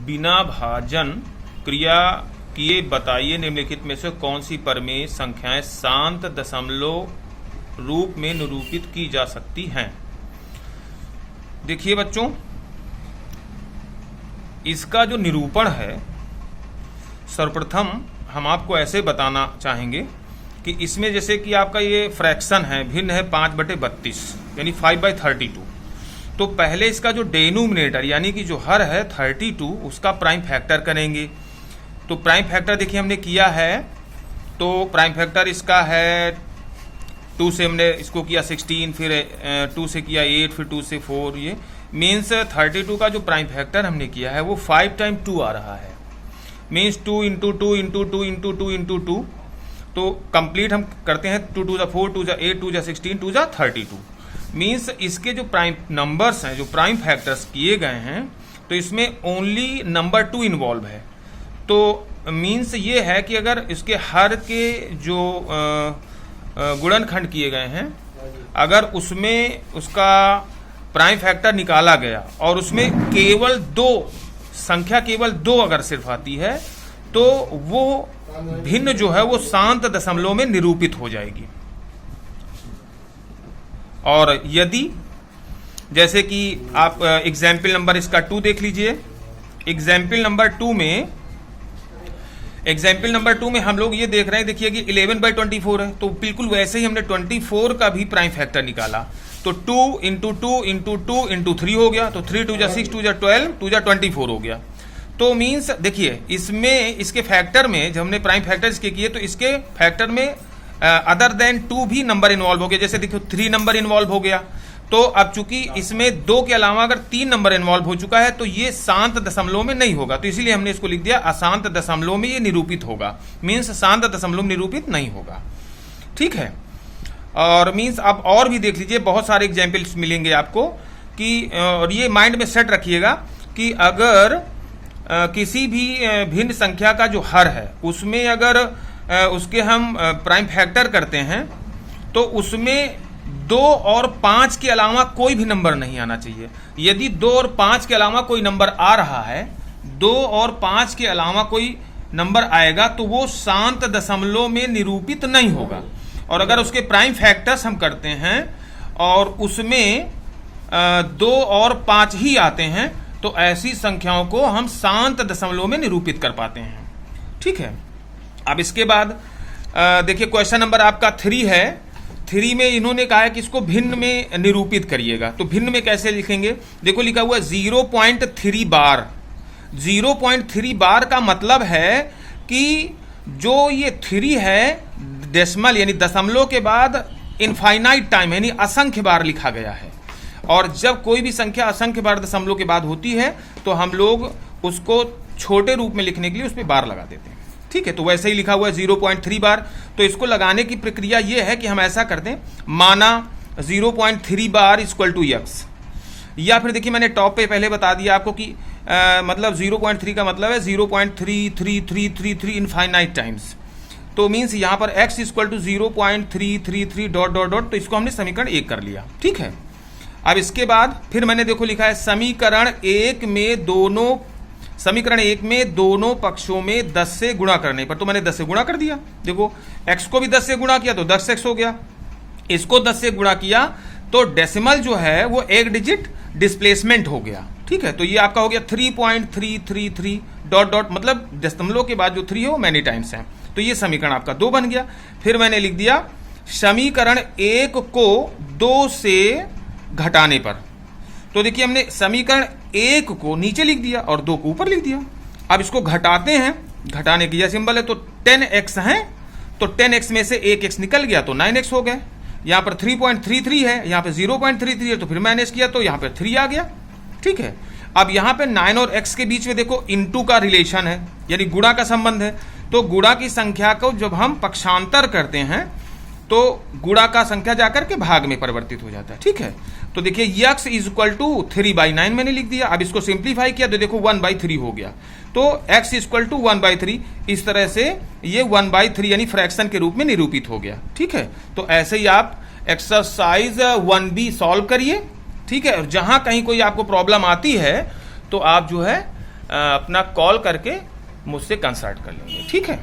बिना भाजन क्रिया किए बताइए निम्नलिखित में से कौन सी प्रमेय संख्याएं शांत दशमलव रूप में निरूपित की जा सकती हैं। देखिए बच्चों, इसका जो निरूपण है सर्वप्रथम हम आपको ऐसे बताना चाहेंगे कि इसमें जैसे कि आपका ये फ्रैक्शन है, भिन्न है 5/32 यानी 5/32। तो पहले इसका जो डेनोमिनेटर यानी कि जो हर है 32 उसका प्राइम फैक्टर करेंगे। तो प्राइम फैक्टर देखिए हमने किया है, तो प्राइम फैक्टर इसका है 2 से हमने इसको किया 16, फिर 2 से किया 8, फिर 2 से 4। ये मीन्स 32 का जो प्राइम फैक्टर हमने किया है वो 5 टाइम 2 आ रहा है, means 2 into 2 into 2 into 2 into 2। तो कंप्लीट हम करते हैं 2 2 4, 2 8, 2 16, 2 32। मीन्स इसके जो प्राइम नंबर्स हैं, जो प्राइम फैक्टर्स किए गए हैं, तो इसमें ओनली नंबर 2 इन्वॉल्व है। तो मीन्स ये है कि अगर इसके हर के जो गुणनखंड किए गए हैं, अगर उसमें उसका प्राइम फैक्टर निकाला गया और उसमें केवल 2 संख्या केवल 2 अगर सिर्फ आती है तो वो भिन्न जो है वो शांत दशमलव में निरूपित हो जाएगी। और यदि जैसे कि आप एग्जाम्पल नंबर इसका 2 देख लीजिए। एग्जाम्पल नंबर 2 में हम लोग ये देख रहे हैं, देखिए कि 11/24 है, तो बिल्कुल वैसे ही हमने 24 का भी प्राइम फैक्टर निकाला। तो 2 इंटू 2 इंटू 2 इंटू 3 हो गया, तो 3 2 6, 2 12, 2 24 हो गया। तो मीन्स देखिए इसमें इसके फैक्टर में जब हमने प्राइम फैक्टर इसके किए तो इसके फैक्टर में अदर देन 2 भी नंबर इन्वॉल्व हो गया। जैसे देखो 3 नंबर इन्वॉल्व हो गया। तो अब चूंकि इसमें 2 के अलावा अगर 3 नंबर इन्वॉल्व हो चुका है तो ये शांत दशमलव में नहीं होगा, तो इसीलिए हमने इसको लिख दिया अशांत दशमलव में ये निरूपित होगा। मीन्स शांत दशमलव निरूपित नहीं होगा। ठीक है। और मीन्स आप और भी देख लीजिए, बहुत सारे एग्जाम्पल्स मिलेंगे आपको कि, और ये माइंड में सेट रखिएगा कि अगर किसी भी भिन्न संख्या का जो हर है उसमें अगर उसके हम प्राइम फैक्टर करते हैं तो उसमें 2 और 5 के अलावा कोई भी नंबर नहीं आना चाहिए। यदि 2 और 5 के अलावा कोई नंबर आ रहा है, 2 और 5 के अलावा कोई नंबर आएगा तो वो शांत दशमलव में निरूपित नहीं होगा। और अगर उसके प्राइम फैक्टर्स हम करते हैं और उसमें 2 और 5 ही आते हैं तो ऐसी संख्याओं को हम शांत दशमलव में निरूपित कर पाते हैं। ठीक है। अब इसके बाद देखिए क्वेश्चन नंबर आपका 3 है। 3 में इन्होंने कहा है कि इसको भिन्न में निरूपित करिएगा। तो भिन्न में कैसे लिखेंगे? देखो लिखा हुआ 0.3 बार। 0.3 बार का मतलब है कि जो ये 3 है डेसिमल यानी दशमलव के बाद इनफाइनाइट टाइम यानी असंख्य बार लिखा गया है। और जब कोई भी संख्या असंख्य बार दशमलव के बाद होती है तो हम लोग उसको छोटे रूप में लिखने के लिए उस पर बार लगा देते हैं। ठीक है। तो वैसे ही लिखा हुआ है 0.3 बार। तो इसको लगाने की प्रक्रिया ये है कि हम ऐसा करते हैं, माना 0.3 बार इक्वल टू x, या फिर देखिए मैंने टॉप पे पहले बता दिया आपको कि मतलब 0.3 का मतलब है 0.3333 इनफाइनाइट टाइम्स। तो मीन्स यहाँ पर x equal to 0.333 dot dot dot. तो इसको हमने समीकरण 1 कर लिया। ठीक है। अब इसके बाद फिर मैंने देखो लिखा है समीकरण 1 में दोनों पक्षों में 10 से गुणा करने पर। तो मैंने 10 से गुणा कर दिया। देखो x को भी 10 से गुणा किया तो 10x हो गया, इसको 10 से गुणा किया तो डेसिमल जो है वो 1 डिजिट डिस्प्लेसमेंट हो गया। ठीक है। तो ये आपका हो गया 3.333 डॉट डॉट, मतलब दशमलव के बाद जो 3 है वो मैनी टाइम्स है। तो ये समीकरण आपका 2 बन गया। फिर मैंने लिख दिया समीकरण 1 को 2 से घटाने पर। तो देखिए हमने समीकरण 1 को नीचे लिख दिया और 2 को ऊपर लिख दिया। अब इसको घटाते हैं, घटाने की यह सिंबल है। तो 10x है तो 10x में से 1x निकल गया तो 9x हो गए। यहाँ पर 3.33 है, यहाँ पे 0.33 है, तो फिर माइनस किया तो यहाँ पे 3 आ गया। ठीक है। अब यहाँ पे 9 और x के बीच में देखो इनटू का रिलेशन है यानी गुणा का संबंध है। तो गुणा की संख्या को जब हम पक्षांतर करते हैं तो गुणा का संख्या जाकर के भाग में परिवर्तित हो जाता है। ठीक है। तो देखिए x इज इक्वल टू 3/9 मैंने लिख दिया। अब इसको सिंप्लीफाई किया तो देखो 1/3 हो गया। तो x इज इक्वल टू 1/3, इस तरह से ये 1/3 यानी फ्रैक्शन के रूप में निरूपित हो गया। ठीक है। तो ऐसे ही आप एक्सरसाइज 1B सॉल्व करिए। ठीक है। और जहां कहीं कोई आपको प्रॉब्लम आती है तो आप जो है अपना कॉल करके मुझसे कंसल्ट कर लेंगे, ठीक है।